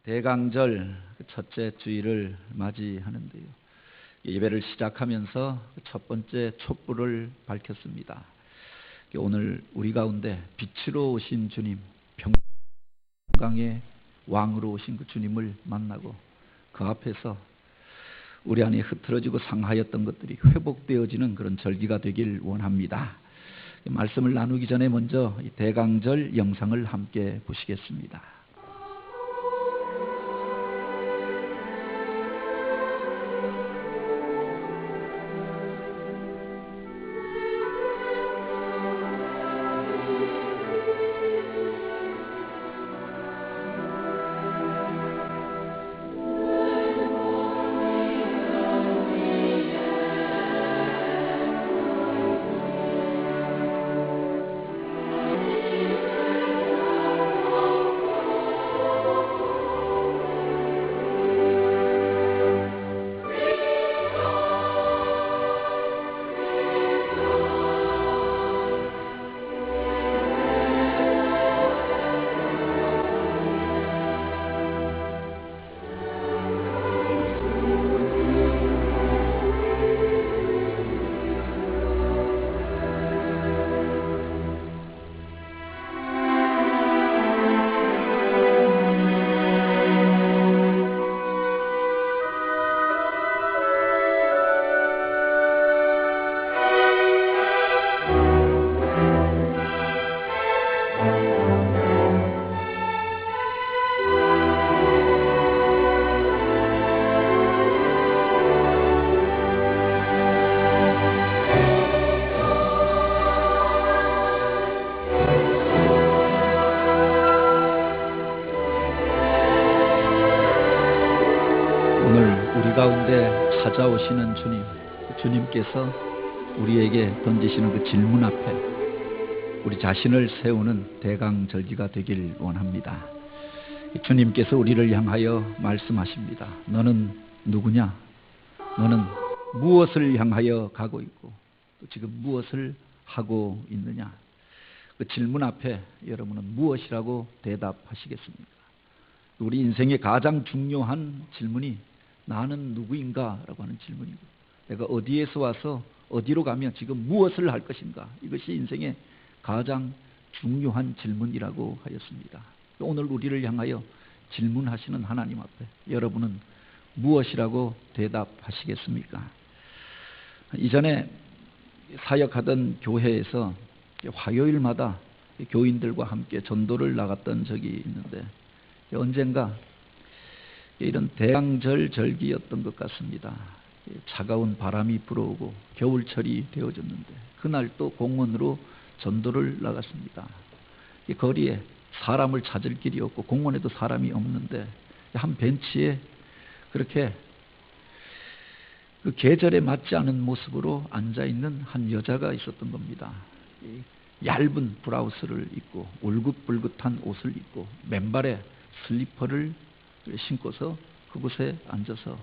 대강절 첫째 주일을 맞이하는데요. 예배를 시작하면서 첫 번째 촛불을 밝혔습니다. 오늘 우리 가운데 빛으로 오신 주님, 평강의 왕으로 오신 그 주님을 만나고 그 앞에서 우리 안에 흐트러지고 상하였던 것들이 회복되어지는 그런 절기가 되길 원합니다. 말씀을 나누기 전에 먼저 이 대강절 영상을 함께 보시겠습니다. 우리 가운데 찾아오시는 주님, 주님께서 우리에게 던지시는 그 질문 앞에 우리 자신을 세우는 대강절기가 되길 원합니다. 주님께서 우리를 향하여 말씀하십니다. 너는 누구냐? 너는 무엇을 향하여 가고 있고 또 지금 무엇을 하고 있느냐? 그 질문 앞에 여러분은 무엇이라고 대답하시겠습니까? 우리 인생의 가장 중요한 질문이 나는 누구인가? 라고 하는 질문이고, 내가 어디에서 와서 어디로 가면 지금 무엇을 할 것인가? 이것이 인생의 가장 중요한 질문이라고 하였습니다. 오늘 우리를 향하여 질문하시는 하나님 앞에 여러분은 무엇이라고 대답하시겠습니까? 이전에 사역하던 교회에서 화요일마다 교인들과 함께 전도를 나갔던 적이 있는데, 언젠가 이런 대강절 절기였던 것 같습니다. 차가운 바람이 불어오고 겨울철이 되어졌는데 그날 또 공원으로 전도를 나갔습니다. 이 거리에 사람을 찾을 길이 없고 공원에도 사람이 없는데 한 벤치에 그렇게 그 계절에 맞지 않은 모습으로 앉아있는 한 여자가 있었던 겁니다. 얇은 브라우스를 입고 울긋불긋한 옷을 입고 맨발에 슬리퍼를 신고서 그곳에 앉아서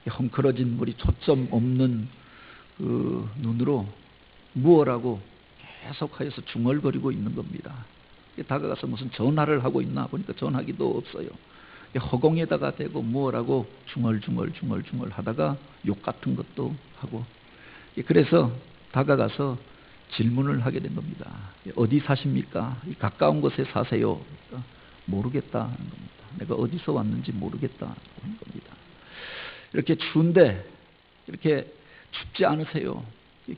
헝클어진 머리, 초점 없는 그 눈으로 무엇라고 계속하여서 중얼거리고 있는 겁니다. 다가가서 무슨 전화를 하고 있나 보니까 전화기도 없어요. 허공에다가 대고 무엇라고 중얼중얼 하다가 욕 같은 것도 하고, 그래서 다가가서 질문을 하게 된 겁니다. 어디 사십니까? 가까운 곳에 사세요. 모르겠다는 겁니다. 내가 어디서 왔는지 모르겠다는 겁니다. 이렇게 추운데 이렇게 춥지 않으세요?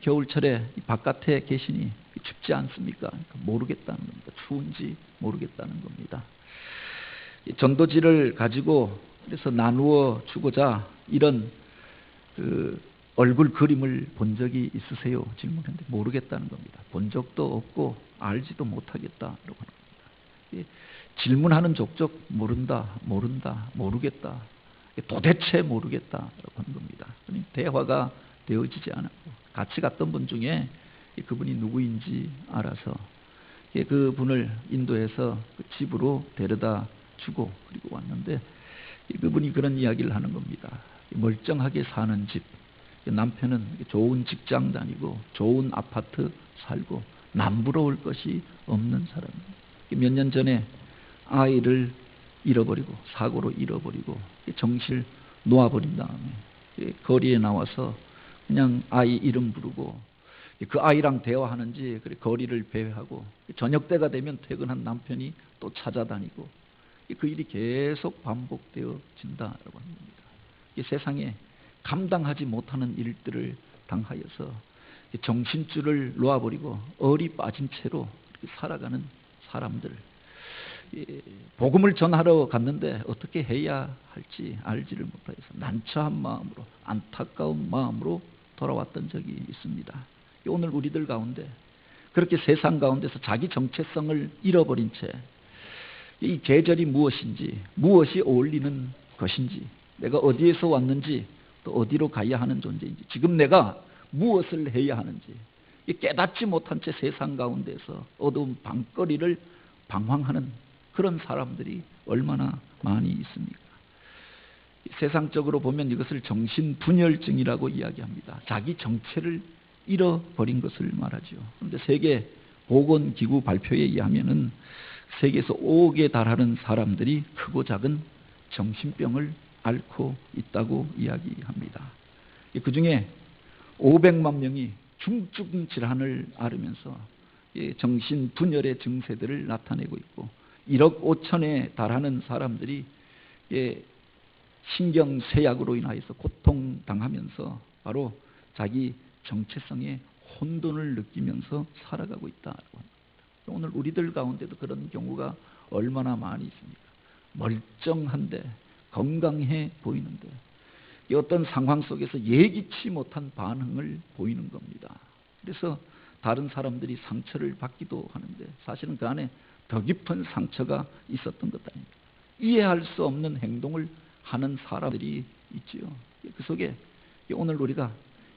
겨울철에 바깥에 계시니 춥지 않습니까? 모르겠다는 겁니다. 추운지 모르겠다는 겁니다. 전도지를 가지고 그래서 나누어 주고자 이런 그 얼굴 그림을 본 적이 있으세요? 질문했는데 모르겠다는 겁니다. 본 적도 없고 알지도 못하겠다라고 하는 겁니다. 질문하는 족족 모른다, 모르겠다, 도대체 모르겠다라고 하는 겁니다. 대화가 되어지지 않았고, 같이 갔던 분 중에 그분이 누구인지 알아서 그분을 인도해서 집으로 데려다 주고 그리고 왔는데, 그분이 그런 이야기를 하는 겁니다. 멀쩡하게 사는 집, 남편은 좋은 직장 다니고 좋은 아파트 살고 남부러울 것이 없는 사람. 몇 년 전에 아이를 잃어버리고 사고로 잃어버리고 정신을 놓아버린 다음에 거리에 나와서 그냥 아이 이름 부르고 그 아이랑 대화하는지 그래 거리를 배회하고 저녁 때가 되면 퇴근한 남편이 또 찾아다니고 그 일이 계속 반복되어진다라고 합니다. 세상에 감당하지 못하는 일들을 당하여서 정신줄을 놓아버리고 얼이 빠진 채로 살아가는 사람들, 복음을 전하러 갔는데 어떻게 해야 할지 알지를 못해서 난처한 마음으로 안타까운 마음으로 돌아왔던 적이 있습니다. 오늘 우리들 가운데 그렇게 세상 가운데서 자기 정체성을 잃어버린 채 이 계절이 무엇인지, 무엇이 어울리는 것인지, 내가 어디에서 왔는지, 또 어디로 가야 하는 존재인지, 지금 내가 무엇을 해야 하는지 깨닫지 못한 채 세상 가운데서 어두운 방거리를 방황하는 그런 사람들이 얼마나 많이 있습니까? 세상적으로 보면 이것을 정신분열증이라고 이야기합니다. 자기 정체를 잃어버린 것을 말하죠. 그런데 세계보건기구 발표에 의하면은 세계에서 5억에 달하는 사람들이 크고 작은 정신병을 앓고 있다고 이야기합니다. 그 중에 500만 명이 중증 질환을 앓으면서 정신분열의 증세들을 나타내고 있고 1억 5천에 달하는 사람들이 신경쇠약으로 인하여서 고통당하면서 바로 자기 정체성의 혼돈을 느끼면서 살아가고 있다고 합니다. 오늘 우리들 가운데도 그런 경우가 얼마나 많이 있습니까? 멀쩡한데 건강해 보이는데 어떤 상황 속에서 예기치 못한 반응을 보이는 겁니다. 그래서 다른 사람들이 상처를 받기도 하는데 사실은 그 안에 더 깊은 상처가 있었던 것 아닙니까? 이해할 수 없는 행동을 하는 사람들이 있지요. 그 속에 오늘 우리가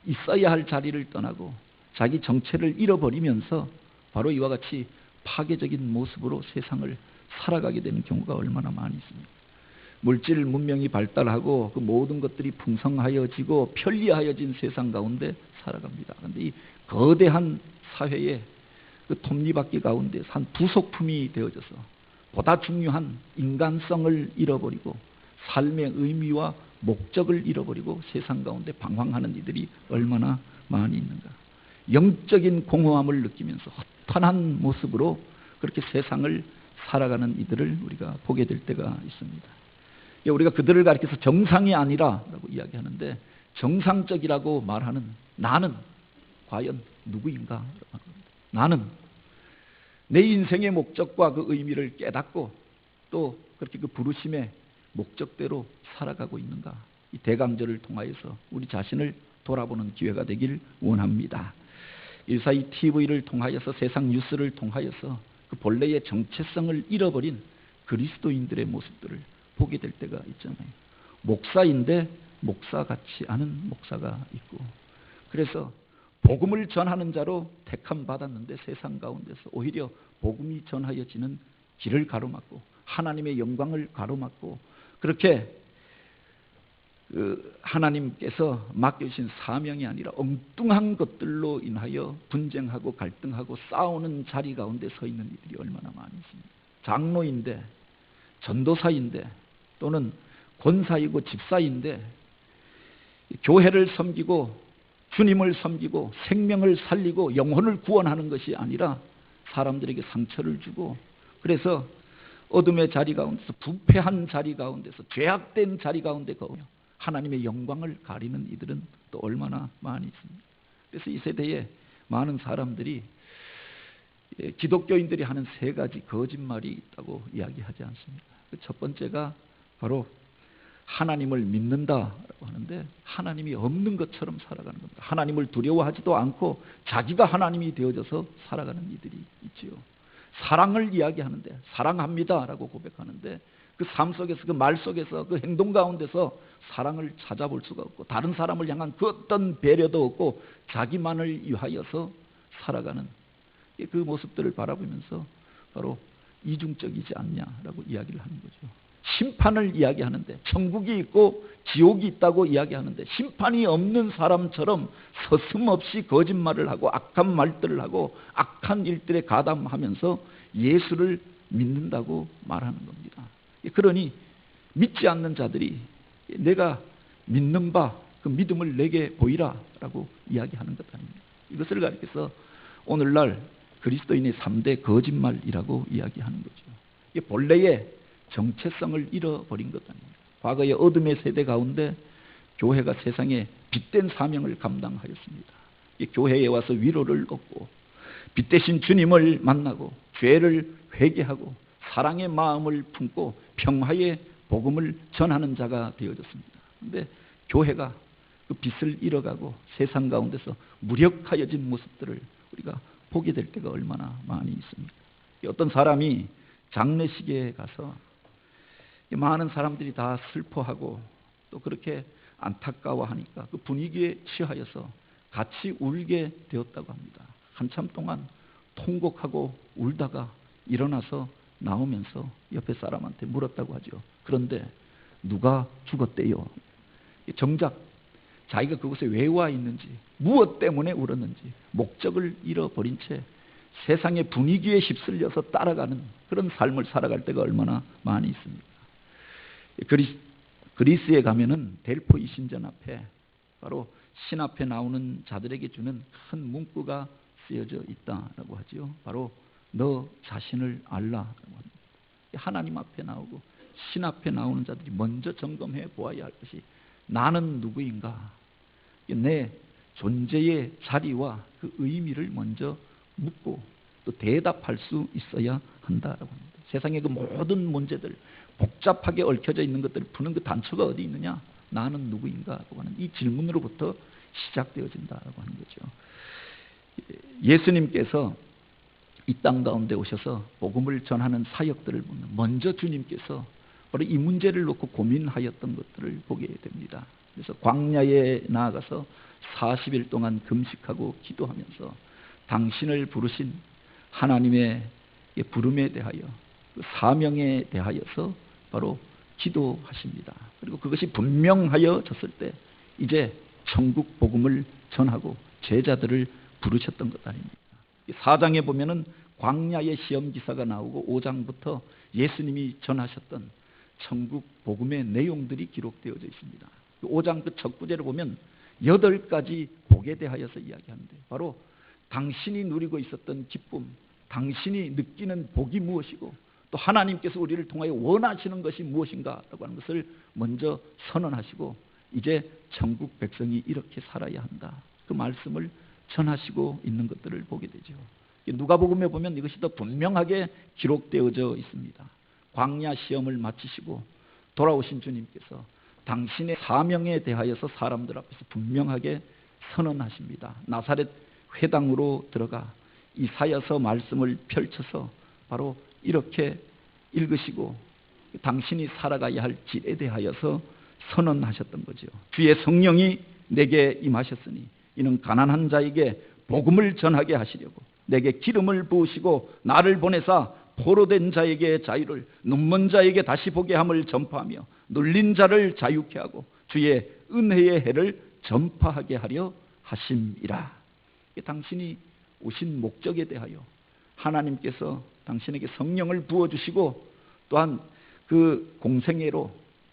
있어야 할 자리를 떠나고 자기 정체를 잃어버리면서 바로 이와 같이 파괴적인 모습으로 세상을 살아가게 되는 경우가 얼마나 많이 있습니까? 물질 문명이 발달하고 그 모든 것들이 풍성하여지고 편리하여진 세상 가운데 살아갑니다. 그런데 이 거대한 사회의 그 톱니바퀴 가운데 한 부속품이 되어져서 보다 중요한 인간성을 잃어버리고 삶의 의미와 목적을 잃어버리고 세상 가운데 방황하는 이들이 얼마나 많이 있는가. 영적인 공허함을 느끼면서 허탄한 모습으로 그렇게 세상을 살아가는 이들을 우리가 보게 될 때가 있습니다. 우리가 그들을 가리켜서 정상이 아니라라고 이야기하는데 정상적이라고 말하는 나는 과연 누구인가? 나는 내 인생의 목적과 그 의미를 깨닫고 또 그렇게 그 부르심의 목적대로 살아가고 있는가? 이 대강절을 통하여서 우리 자신을 돌아보는 기회가 되길 원합니다. 142 TV를 통하여서 세상 뉴스를 통하여서 그 본래의 정체성을 잃어버린 그리스도인들의 모습들을 보게 될 때가 있잖아요. 목사인데 목사 같지 않은 목사가 있고 그래서 복음을 전하는 자로 택함 받았는데 세상 가운데서 오히려 복음이 전하여지는 길을 가로막고 하나님의 영광을 가로막고 그렇게 하나님께서 맡겨주신 사명이 아니라 엉뚱한 것들로 인하여 분쟁하고 갈등하고 싸우는 자리 가운데 서 있는 이들이 얼마나 많이 있습니다. 장로인데 전도사인데 또는 권사이고 집사인데 교회를 섬기고 주님을 섬기고 생명을 살리고 영혼을 구원하는 것이 아니라 사람들에게 상처를 주고 그래서 어둠의 자리 가운데서 부패한 자리 가운데서 죄악된 자리 가운데 거하며 하나님의 영광을 가리는 이들은 또 얼마나 많이 있습니다. 그래서 이 세대에 많은 사람들이 기독교인들이 하는 세 가지 거짓말이 있다고 이야기하지 않습니까? 첫 번째가 바로 하나님을 믿는다라고 하는데 하나님이 없는 것처럼 살아가는 겁니다. 하나님을 두려워하지도 않고 자기가 하나님이 되어져서 살아가는 이들이 있지요. 사랑을 이야기하는데 사랑합니다라고 고백하는데 그 삶 속에서 그 말 속에서 그 행동 가운데서 사랑을 찾아볼 수가 없고 다른 사람을 향한 그 어떤 배려도 없고 자기만을 위하여서 살아가는 그 모습들을 바라보면서 바로 이중적이지 않냐라고 이야기를 하는 거죠. 심판을 이야기하는데 천국이 있고 지옥이 있다고 이야기하는데 심판이 없는 사람처럼 서슴없이 거짓말을 하고 악한 말들을 하고 악한 일들에 가담하면서 예수를 믿는다고 말하는 겁니다. 그러니 믿지 않는 자들이 내가 믿는 바 그 믿음을 내게 보이라 라고 이야기하는 것 아닙니까? 이것을 가리켜서 오늘날 그리스도인의 3대 거짓말이라고 이야기하는 거죠. 이게 본래의 정체성을 잃어버린 것 아닙니까? 과거의 어둠의 세대 가운데 교회가 세상에 빛된 사명을 감당하였습니다. 교회에 와서 위로를 얻고 빛 대신 주님을 만나고 죄를 회개하고 사랑의 마음을 품고 평화의 복음을 전하는 자가 되어졌습니다. 그런데 교회가 그 빛을 잃어가고 세상 가운데서 무력하여진 모습들을 우리가 보게 될 때가 얼마나 많이 있습니까? 어떤 사람이 장례식에 가서 많은 사람들이 다 슬퍼하고 또 그렇게 안타까워하니까 그 분위기에 취하여서 같이 울게 되었다고 합니다. 한참 동안 통곡하고 울다가 일어나서 나오면서 옆에 사람한테 물었다고 하죠. 그런데 누가 죽었대요? 정작 자기가 그곳에 왜 와 있는지, 무엇 때문에 울었는지 목적을 잃어버린 채 세상의 분위기에 휩쓸려서 따라가는 그런 삶을 살아갈 때가 얼마나 많이 있습니까? 그리스에 가면은 델포이 신전 앞에 바로 신 앞에 나오는 자들에게 주는 큰 문구가 쓰여져 있다라고 하죠. 바로 너 자신을 알라라고 합니다. 하나님 앞에 나오고 신 앞에 나오는 자들이 먼저 점검해 보아야 할 것이 나는 누구인가? 내 존재의 자리와 그 의미를 먼저 묻고 또 대답할 수 있어야 한다라고 합니다. 세상의 그 모든 문제들, 복잡하게 얽혀져 있는 것들을 푸는 그 단초가 어디 있느냐? 나는 누구인가라고 하는 이 질문으로부터 시작되어진다라고 하는 거죠. 예수님께서 이 땅 가운데 오셔서 복음을 전하는 사역들을 보면 먼저 주님께서 바로 이 문제를 놓고 고민하였던 것들을 보게 됩니다. 그래서 광야에 나아가서 40일 동안 금식하고 기도하면서 당신을 부르신 하나님의 부름에 대하여 그 사명에 대하여서 바로 기도하십니다. 그리고 그것이 분명하여졌을 때 이제 천국 복음을 전하고 제자들을 부르셨던 것 아닙니까? 4장에 보면은 광야의 시험 기사가 나오고 5장부터 예수님이 전하셨던 천국 복음의 내용들이 기록되어져 있습니다. 5장 그 첫 구절을 보면 8가지 복에 대하여서 이야기하는데 바로 당신이 누리고 있었던 기쁨, 당신이 느끼는 복이 무엇이고 또 하나님께서 우리를 통하여 원하시는 것이 무엇인가라고 하는 것을 먼저 선언하시고 이제 천국 백성이 이렇게 살아야 한다. 그 말씀을 전하시고 있는 것들을 보게 되죠. 누가복음에 보면 이것이 더 분명하게 기록되어져 있습니다. 광야 시험을 마치시고 돌아오신 주님께서 당신의 사명에 대하여서 사람들 앞에서 분명하게 선언하십니다. 나사렛 회당으로 들어가 이사야서 말씀을 펼쳐서 바로 이렇게 읽으시고 당신이 살아가야 할 길에 대하여서 선언하셨던 거죠. 주의 성령이 내게 임하셨으니 이는 가난한 자에게 복음을 전하게 하시려고 내게 기름을 부으시고 나를 보내사 포로된 자에게 자유를, 눈먼 자에게 다시 보게 함을 전파하며 눌린 자를 자유케 하고 주의 은혜의 해를 전파하게 하려 하심이라. 당신이 오신 목적에 대하여 하나님께서 당신에게 성령을 부어주시고 또한 그 공생애로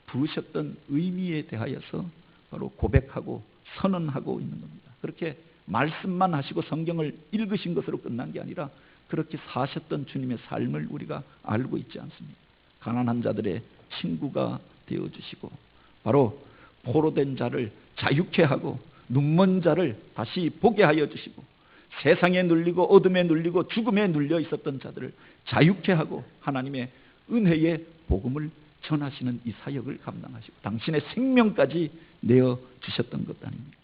부르셨던 의미에 대하여서 바로 고백하고 선언하고 있는 겁니다. 그렇게 말씀만 하시고 성경을 읽으신 것으로 끝난 게 아니라 그렇게 사셨던 주님의 삶을 우리가 알고 있지 않습니까? 가난한 자들의 친구가 되어주시고 바로 포로된 자를 자유케 하고 눈먼 자를 다시 보게 하여 주시고 세상에 눌리고 어둠에 눌리고 죽음에 눌려 있었던 자들을 자유케 하고 하나님의 은혜의 복음을 전하시는 이 사역을 감당하시고 당신의 생명까지 내어주셨던 것 아닙니까?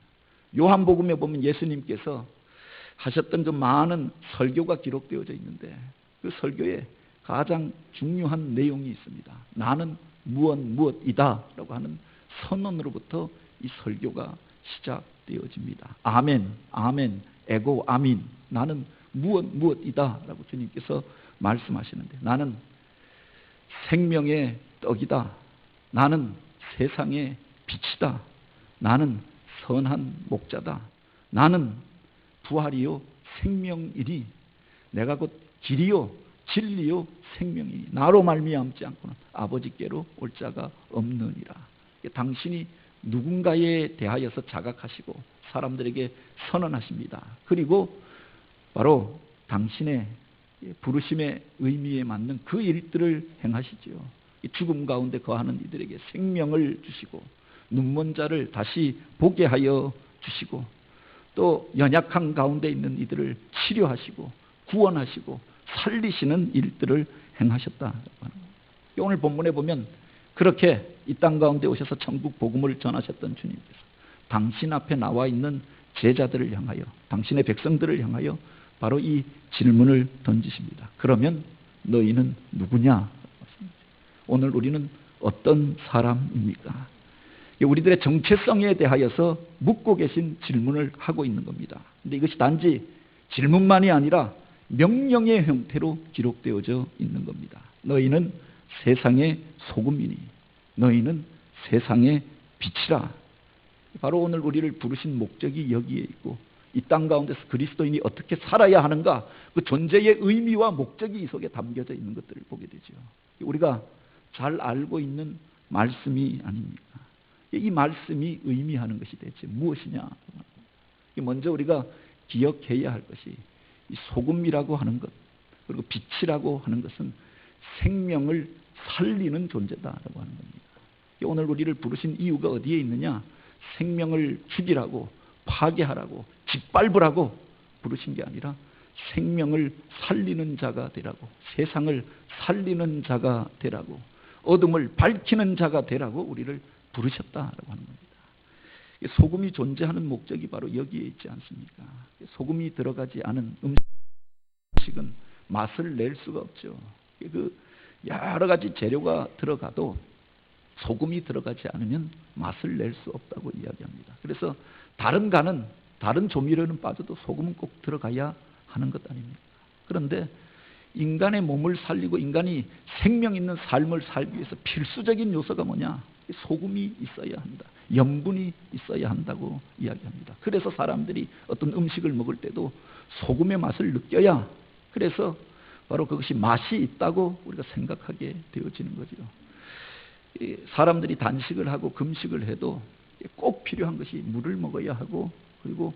요한복음에 보면 예수님께서 하셨던 그 많은 설교가 기록되어져 있는데 그 설교에 가장 중요한 내용이 있습니다. 나는 무엇이다 라고 하는 선언으로부터 이 설교가 시작되어집니다. 아멘, 아멘, 에고 아민. 나는 무엇이다 라고 주님께서 말씀하시는데 나는 생명의 떡이다. 나는 세상의 빛이다. 나는 선한 목자다. 나는 부활이요 생명이니 내가 곧 길이요 진리요 생명이니 나로 말미암지 않고는 아버지께로 올 자가 없느니라. 당신이 누군가에 대하여서 자각하시고 사람들에게 선언하십니다. 그리고 바로 당신의 부르심의 의미에 맞는 그 일들을 행하시지요. 죽음 가운데 거하는 이들에게 생명을 주시고 눈먼 자를 다시 보게 하여 주시고 또 연약한 가운데 있는 이들을 치료하시고 구원하시고 살리시는 일들을 행하셨다. 오늘 본문에 보면 그렇게 이 땅 가운데 오셔서 천국 복음을 전하셨던 주님께서 당신 앞에 나와 있는 제자들을 향하여 당신의 백성들을 향하여 바로 이 질문을 던지십니다. 그러면 너희는 누구냐? 오늘 우리는 어떤 사람입니까? 우리들의 정체성에 대하여서 묻고 계신 질문을 하고 있는 겁니다. 그런데 이것이 단지 질문만이 아니라 명령의 형태로 기록되어져 있는 겁니다. 너희는 세상의 소금이니 너희는 세상의 빛이라. 바로 오늘 우리를 부르신 목적이 여기에 있고 이 땅 가운데서 그리스도인이 어떻게 살아야 하는가 그 존재의 의미와 목적이 이 속에 담겨져 있는 것들을 보게 되죠. 우리가 잘 알고 있는 말씀이 아닙니까? 이 말씀이 의미하는 것이 대체 무엇이냐? 먼저 우리가 기억해야 할 것이 이 소금이라고 하는 것 그리고 빛이라고 하는 것은 생명을 살리는 존재다라고 하는 겁니다. 오늘 우리를 부르신 이유가 어디에 있느냐? 생명을 죽이라고 파괴하라고 짓밟으라고 부르신 게 아니라 생명을 살리는 자가 되라고 세상을 살리는 자가 되라고 어둠을 밝히는 자가 되라고 우리를 부르셨다라고 하는 겁니다. 소금이 존재하는 목적이 바로 여기에 있지 않습니까? 소금이 들어가지 않은 음식은 맛을 낼 수가 없죠. 그 여러 가지 재료가 들어가도 소금이 들어가지 않으면 맛을 낼 수 없다고 이야기합니다. 그래서 다른 간은 다른 조미료는 빠져도 소금은 꼭 들어가야 하는 것 아닙니까? 그런데 인간의 몸을 살리고 인간이 생명 있는 삶을 살기 위해서 필수적인 요소가 뭐냐? 소금이 있어야 한다. 염분이 있어야 한다고 이야기합니다. 그래서 사람들이 어떤 음식을 먹을 때도 소금의 맛을 느껴야 그래서 바로 그것이 맛이 있다고 우리가 생각하게 되어지는 거죠. 사람들이 단식을 하고 금식을 해도 꼭 필요한 것이 물을 먹어야 하고 그리고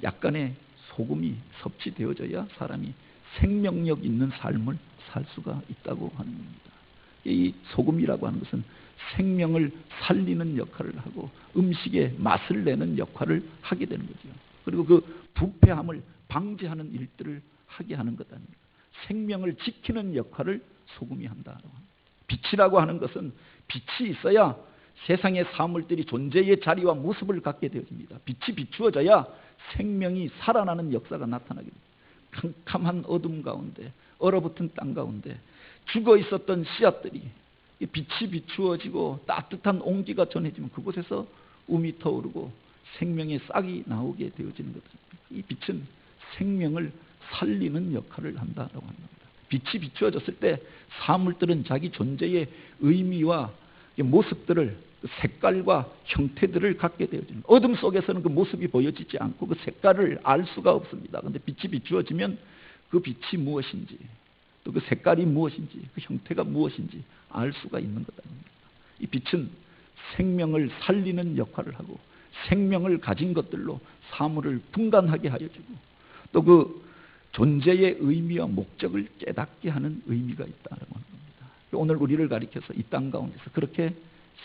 약간의 소금이 섭취되어져야 사람이 생명력 있는 삶을 살 수가 있다고 하는 겁니다. 이 소금이라고 하는 것은 생명을 살리는 역할을 하고 음식에 맛을 내는 역할을 하게 되는 거죠. 그리고 그 부패함을 방지하는 일들을 하게 하는 것 아닙니까? 생명을 지키는 역할을 소금이 한다고 합니다. 빛이라고 하는 것은 빛이 있어야 세상의 사물들이 존재의 자리와 모습을 갖게 되어집니다. 빛이 비추어져야 생명이 살아나는 역사가 나타나게 됩니다. 캄캄한 어둠 가운데 얼어붙은 땅 가운데 죽어 있었던 씨앗들이 빛이 비추어지고 따뜻한 온기가 전해지면 그곳에서 움이 터오르고 생명의 싹이 나오게 되어지는 것입니다. 이 빛은 생명을 살리는 역할을 한다고 합니다. 빛이 비추어졌을 때 사물들은 자기 존재의 의미와 모습들을 색깔과 형태들을 갖게 되어집니다. 어둠 속에서는 그 모습이 보여지지 않고 그 색깔을 알 수가 없습니다. 그런데 빛이 비추어지면 그 빛이 무엇인지 또 그 색깔이 무엇인지 그 형태가 무엇인지 알 수가 있는 것 아닙니까? 이 빛은 생명을 살리는 역할을 하고 생명을 가진 것들로 사물을 분간하게 하여 주고 또 그 존재의 의미와 목적을 깨닫게 하는 의미가 있다는 겁니다. 오늘 우리를 가리켜서 이 땅 가운데서 그렇게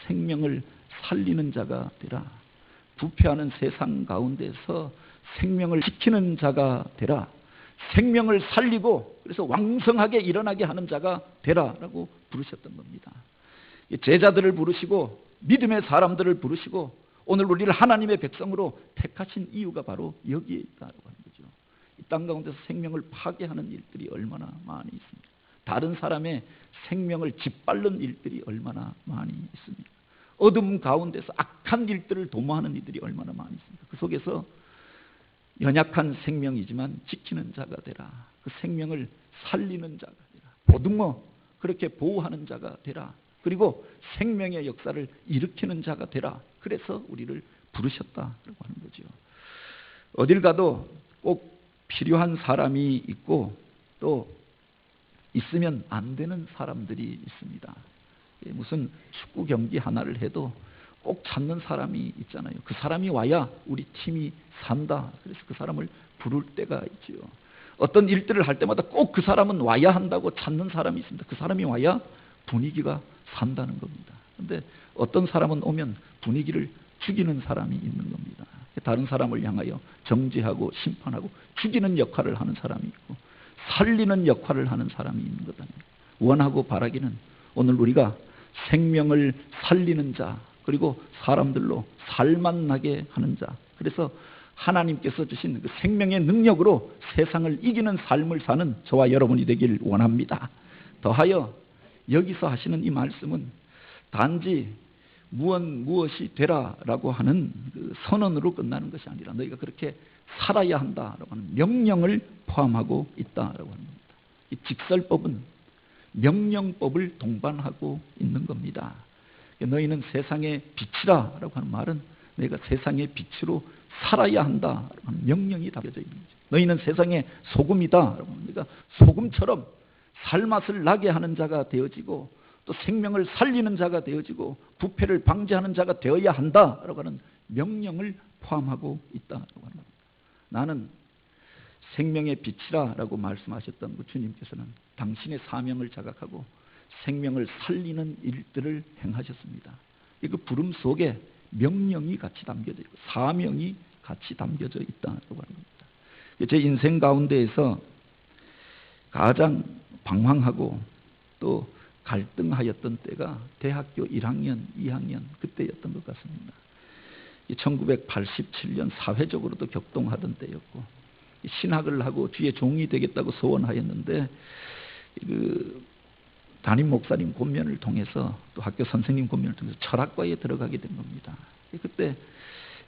생명을 살리는 자가 되라. 부패하는 세상 가운데서 생명을 지키는 자가 되라. 생명을 살리고 그래서 왕성하게 일어나게 하는 자가 되라라고 부르셨던 겁니다. 제자들을 부르시고 믿음의 사람들을 부르시고 오늘 우리를 하나님의 백성으로 택하신 이유가 바로 여기에 있다고 하는 거죠. 이 땅 가운데서 생명을 파괴하는 일들이 얼마나 많이 있습니까? 다른 사람의 생명을 짓밟는 일들이 얼마나 많이 있습니까? 어둠 가운데서 악한 일들을 도모하는 이들이 얼마나 많이 있습니까? 그 속에서 연약한 생명이지만 지키는 자가 되라. 그 생명을 살리는 자가 되라. 보듬어 그렇게 보호하는 자가 되라. 그리고 생명의 역사를 일으키는 자가 되라. 그래서 우리를 부르셨다라고 하는 거죠. 어딜 가도 꼭 필요한 사람이 있고 또 있으면 안 되는 사람들이 있습니다. 무슨 축구 경기 하나를 해도 꼭 찾는 사람이 있잖아요. 그 사람이 와야 우리 팀이 산다. 그래서 그 사람을 부를 때가 있죠. 어떤 일들을 할 때마다 꼭 그 사람은 와야 한다고 찾는 사람이 있습니다. 그 사람이 와야 분위기가 산다는 겁니다. 그런데 어떤 사람은 오면 분위기를 죽이는 사람이 있는 겁니다. 다른 사람을 향하여 정죄하고 심판하고 죽이는 역할을 하는 사람이 있고 살리는 역할을 하는 사람이 있는 것 아닙니까? 원하고 바라기는 오늘 우리가 생명을 살리는 자, 그리고 사람들로 살만 나게 하는 자, 그래서 하나님께서 주신 그 생명의 능력으로 세상을 이기는 삶을 사는 저와 여러분이 되길 원합니다. 더하여 여기서 하시는 이 말씀은 단지 무엇이 되라라고 하는 그 선언으로 끝나는 것이 아니라 너희가 그렇게 살아야 한다라고 하는 명령을 포함하고 있다라고 하는 겁니다. 이 직설법은 명령법을 동반하고 있는 겁니다. 너희는 세상의 빛이라라고 하는 말은 너희가 세상의 빛으로 살아야 한다라고 하는 명령이 담겨져 있는 거죠. 너희는 세상의 소금이다라고 하는, 너희가 소금처럼 살맛을 나게 하는 자가 되어지고 또 생명을 살리는 자가 되어지고 부패를 방지하는 자가 되어야 한다라고 하는 명령을 포함하고 있다라고 하는 겁니다. 나는 생명의 빛이라고 말씀하셨던 주님께서는 당신의 사명을 자각하고 생명을 살리는 일들을 행하셨습니다. 그 부름 속에 명령이 같이 담겨져 있고 사명이 같이 담겨져 있다고 하는 겁니다. 제 인생 가운데에서 가장 방황하고 또 갈등하였던 때가 대학교 1학년, 2학년 그때였던 것 같습니다. 1987년 사회적으로도 격동하던 때였고 신학을 하고 주의 종이 되겠다고 소원하였는데 그 담임 목사님 권면을 통해서 또 학교 선생님 권면을 통해서 철학과에 들어가게 된 겁니다. 그때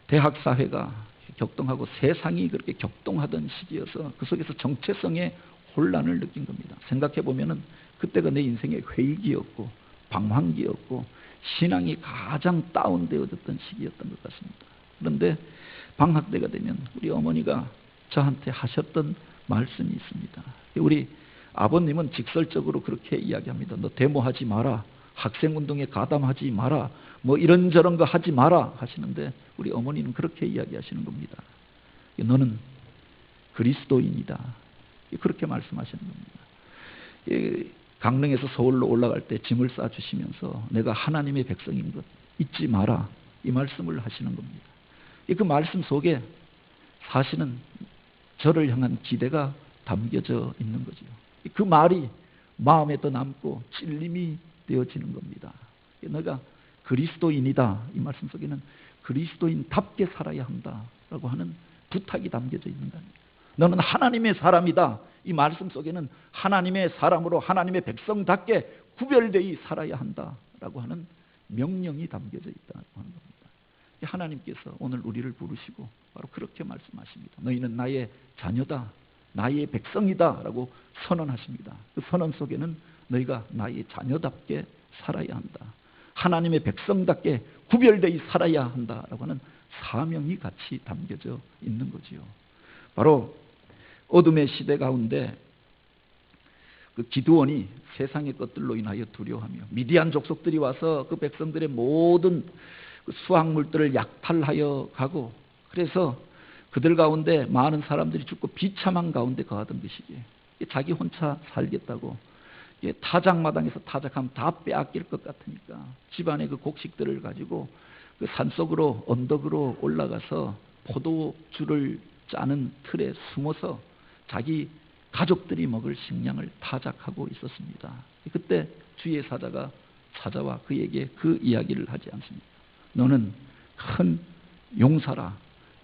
대학 사회가 격동하고 세상이 그렇게 격동하던 시기여서 그 속에서 정체성의 혼란을 느낀 겁니다. 생각해 보면은 그때가 내 인생의 회의기였고 방황기였고 신앙이 가장 다운되어졌던 시기였던 것 같습니다. 그런데 방학 때가 되면 우리 어머니가 저한테 하셨던 말씀이 있습니다. 우리 아버님은 직설적으로 그렇게 이야기합니다. 너 데모하지 마라. 학생운동에 가담하지 마라. 뭐 이런저런 거 하지 마라 하시는데 우리 어머니는 그렇게 이야기하시는 겁니다. 너는 그리스도인이다. 그렇게 말씀하시는 겁니다. 강릉에서 서울로 올라갈 때 짐을 싸주시면서 내가 하나님의 백성인 것 잊지 마라. 이 말씀을 하시는 겁니다. 그 말씀 속에 사실은 저를 향한 기대가 담겨져 있는 거죠. 그 말이 마음에 더 남고 찔림이 되어지는 겁니다. 너가 그리스도인이다. 이 말씀 속에는 그리스도인답게 살아야 한다라고 하는 부탁이 담겨져 있는 거 아닙니까? 너는 하나님의 사람이다. 이 말씀 속에는 하나님의 사람으로 하나님의 백성답게 구별되어 살아야 한다라고 하는 명령이 담겨져 있다고 하는 겁니다. 하나님께서 오늘 우리를 부르시고 바로 그렇게 말씀하십니다. 너희는 나의 자녀다. 나의 백성이다 라고 선언하십니다. 그 선언 속에는 너희가 나의 자녀답게 살아야 한다. 하나님의 백성답게 구별되어 살아야 한다라고 하는 사명이 같이 담겨져 있는 거지요. 바로 어둠의 시대 가운데 그 기드온이 세상의 것들로 인하여 두려워하며 미디안 족속들이 와서 그 백성들의 모든 그 수확물들을 약탈하여 가고 그래서 그들 가운데 많은 사람들이 죽고 비참한 가운데 거하던 것이지. 자기 혼자 살겠다고 타작마당에서 타작하면 다 빼앗길 것 같으니까 집안의 그 곡식들을 가지고 그 산속으로 언덕으로 올라가서 포도주를 짜는 틀에 숨어서 자기 가족들이 먹을 식량을 타작하고 있었습니다. 그때 주의 사자가 찾아와 그에게 그 이야기를 하지 않습니다. 너는 큰 용사라.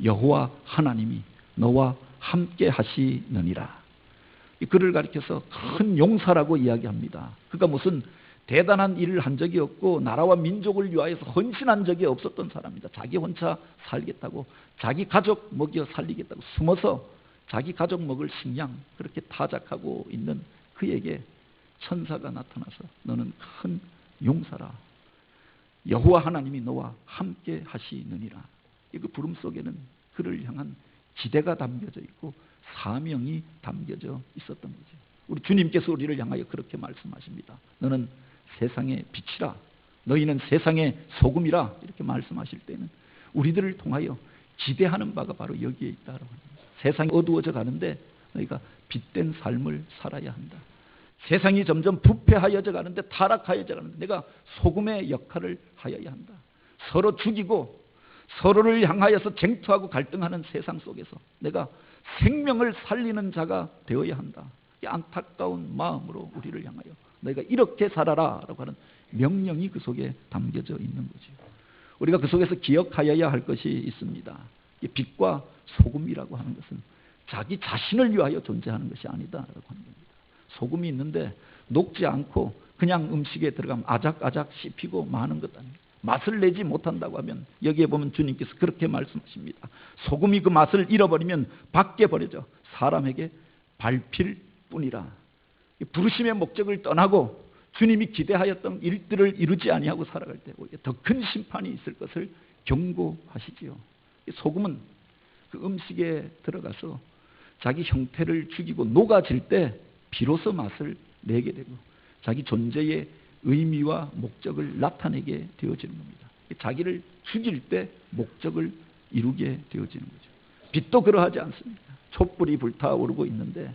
여호와 하나님이 너와 함께 하시느니라. 그를 가리켜서 큰 용사라고 이야기합니다. 그가 무슨 대단한 일을 한 적이 없고 나라와 민족을 위하여서 헌신한 적이 없었던 사람입니다. 자기 혼자 살겠다고 자기 가족 먹여 살리겠다고 숨어서 자기 가족 먹을 식량 그렇게 타작하고 있는 그에게 천사가 나타나서 너는 큰 용사라. 여호와 하나님이 너와 함께 하시느니라. 그 부름 속에는 그를 향한 기대가 담겨져 있고 사명이 담겨져 있었던 거죠. 우리 주님께서 우리를 향하여 그렇게 말씀하십니다. 너는 세상의 빛이라, 너희는 세상의 소금이라, 이렇게 말씀하실 때는 우리들을 통하여 기대하는 바가 바로 여기에 있다라고 합니다. 세상이 어두워져 가는데 너희가 빛된 삶을 살아야 한다. 세상이 점점 부패하여져 가는데, 타락하여져 가는데 내가 소금의 역할을 하여야 한다. 서로 죽이고 서로를 향하여서 쟁투하고 갈등하는 세상 속에서 내가 생명을 살리는 자가 되어야 한다. 이 안타까운 마음으로 우리를 향하여 너희가 이렇게 살아라 라고 하는 명령이 그 속에 담겨져 있는 거죠. 우리가 그 속에서 기억하여야 할 것이 있습니다. 빛과 소금이라고 하는 것은 자기 자신을 위하여 존재하는 것이 아니다라고 하는 겁니다. 소금이 있는데 녹지 않고 그냥 음식에 들어가면 아작아작 씹히고 마는 것 아닙니다. 맛을 내지 못한다고 하면 여기에 보면 주님께서 그렇게 말씀하십니다. 소금이 그 맛을 잃어버리면 밖에 버려져 사람에게 밟힐 뿐이라. 부르심의 목적을 떠나고 주님이 기대하였던 일들을 이루지 아니하고 살아갈 때 더 큰 심판이 있을 것을 경고하시지요. 소금은 그 음식에 들어가서 자기 형태를 죽이고 녹아질 때 비로소 맛을 내게 되고 자기 존재의 의미와 목적을 나타내게 되어지는 겁니다. 자기를 죽일 때 목적을 이루게 되어지는 거죠. 빛도 그러하지 않습니다. 촛불이 불타오르고 있는데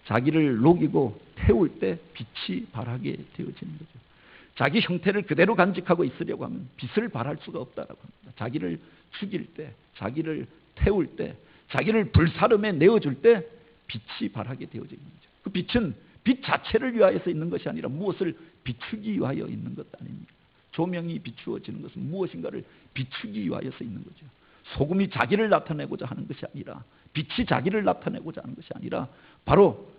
자기를 녹이고 태울 때 빛이 발하게 되어지는 거죠. 자기 형태를 그대로 간직하고 있으려고 하면 빛을 발할 수가 없다라고 합니다. 자기를 죽일 때, 자기를 태울 때, 자기를 불사름에 내어줄 때 빛이 발하게 되어지는 거죠. 그 빛은 빛 자체를 위하여서 있는 것이 아니라 무엇을 비추기 위하여 있는 것 아닙니까? 조명이 비추어지는 것은 무엇인가를 비추기 위하여서 있는 거죠. 소금이 자기를 나타내고자 하는 것이 아니라, 빛이 자기를 나타내고자 하는 것이 아니라 바로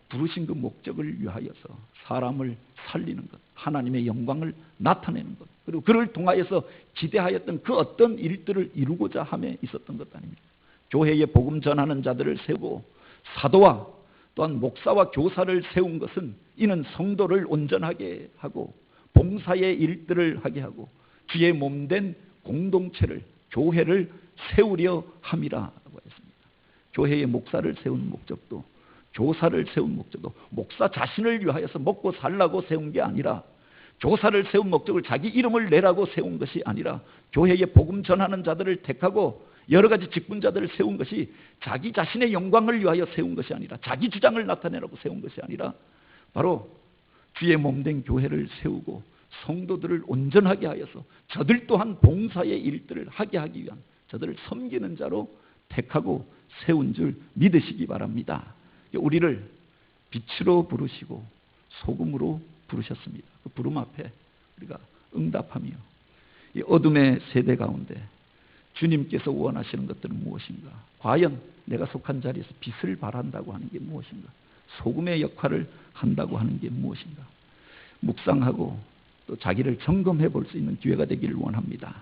부르신 그 목적을 위하여서 사람을 살리는 것, 하나님의 영광을 나타내는 것, 그리고 그를 통하여서 기대하였던 그 어떤 일들을 이루고자 함에 있었던 것 아닙니까? 교회에 복음 전하는 자들을 세우고 사도와 또한 목사와 교사를 세운 것은 이는 성도를 온전하게 하고 봉사의 일들을 하게 하고 주의 몸된 공동체를, 교회를 세우려 함이라고 했습니다. 교회의 목사를 세운 목적도, 교사를 세운 목적도 목사 자신을 위하여서 먹고 살라고 세운 게 아니라, 교사를 세운 목적을 자기 이름을 내라고 세운 것이 아니라, 교회에 복음 전하는 자들을 택하고 여러 가지 직분자들을 세운 것이 자기 자신의 영광을 위하여 세운 것이 아니라, 자기 주장을 나타내라고 세운 것이 아니라 바로 주의 몸된 교회를 세우고 성도들을 온전하게 하여서 저들 또한 봉사의 일들을 하게 하기 위한, 저들을 섬기는 자로 택하고 세운 줄 믿으시기 바랍니다. 우리를 빛으로 부르시고 소금으로 부르셨습니다. 그 부름 앞에 우리가 응답하며 이 어둠의 세대 가운데 주님께서 원하시는 것들은 무엇인가? 과연 내가 속한 자리에서 빛을 발한다고 하는 게 무엇인가? 소금의 역할을 한다고 하는 게 무엇인가? 묵상하고 또 자기를 점검해 볼 수 있는 기회가 되기를 원합니다.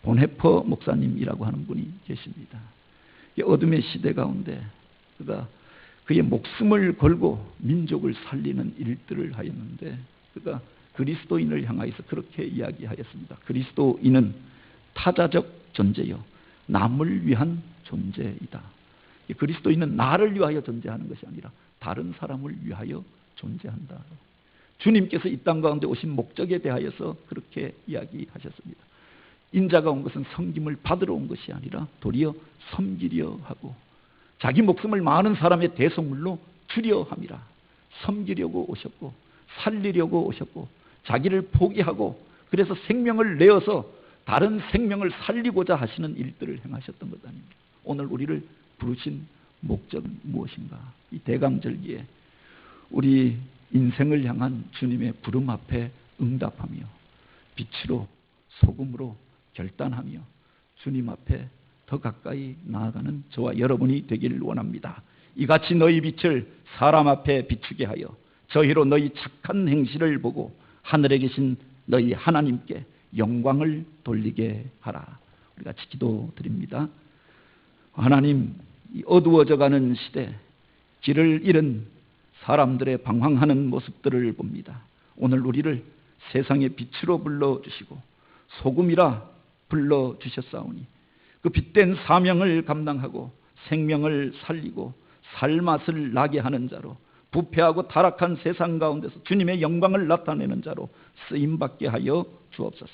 본헤퍼 목사님이라고 하는 분이 계십니다. 이 어둠의 시대 가운데 그가 그의 목숨을 걸고 민족을 살리는 일들을 하였는데, 그가 그리스도인을 향하여서 그렇게 이야기하였습니다. 그리스도인은 타자적 존재요, 남을 위한 존재이다. 그리스도인은 나를 위하여 존재하는 것이 아니라 다른 사람을 위하여 존재한다. 주님께서 이 땅 가운데 오신 목적에 대하여서 그렇게 이야기하셨습니다. 인자가 온 것은 섬김을 받으러 온 것이 아니라 도리어 섬기려 하고 자기 목숨을 많은 사람의 대속물로 주려 함이라. 섬기려고 오셨고 살리려고 오셨고 자기를 포기하고 그래서 생명을 내어서 다른 생명을 살리고자 하시는 일들을 행하셨던 것 아닙니까? 오늘 우리를 부르신 목적은 무엇인가? 이 대강절기에 우리 인생을 향한 주님의 부름 앞에 응답하며 빛으로 소금으로 결단하며 주님 앞에 더 가까이 나아가는 저와 여러분이 되기를 원합니다. 이같이 너희 빛을 사람 앞에 비추게 하여 저희로 너희 착한 행실을 보고 하늘에 계신 너희 하나님께 영광을 돌리게 하라. 우리 같이 기도드립니다. 하나님, 이 어두워져가는 시대, 길을 잃은 사람들의 방황하는 모습들을 봅니다. 오늘 우리를 세상의 빛으로 불러주시고 소금이라 불러주셨사오니 그 빛된 사명을 감당하고 생명을 살리고 살맛을 나게 하는 자로 부패하고 타락한 세상 가운데서 주님의 영광을 나타내는 자로 쓰임받게 하여 주옵소서.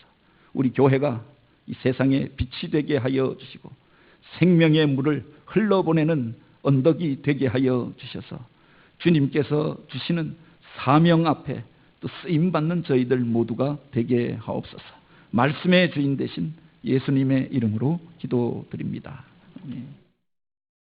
우리 교회가 이 세상에 빛이 되게 하여 주시고 생명의 물을 흘러보내는 언덕이 되게 하여 주셔서 주님께서 주시는 사명 앞에 또 쓰임받는 저희들 모두가 되게 하옵소서. 말씀의 주인 되신 예수님의 이름으로 기도드립니다. 아멘.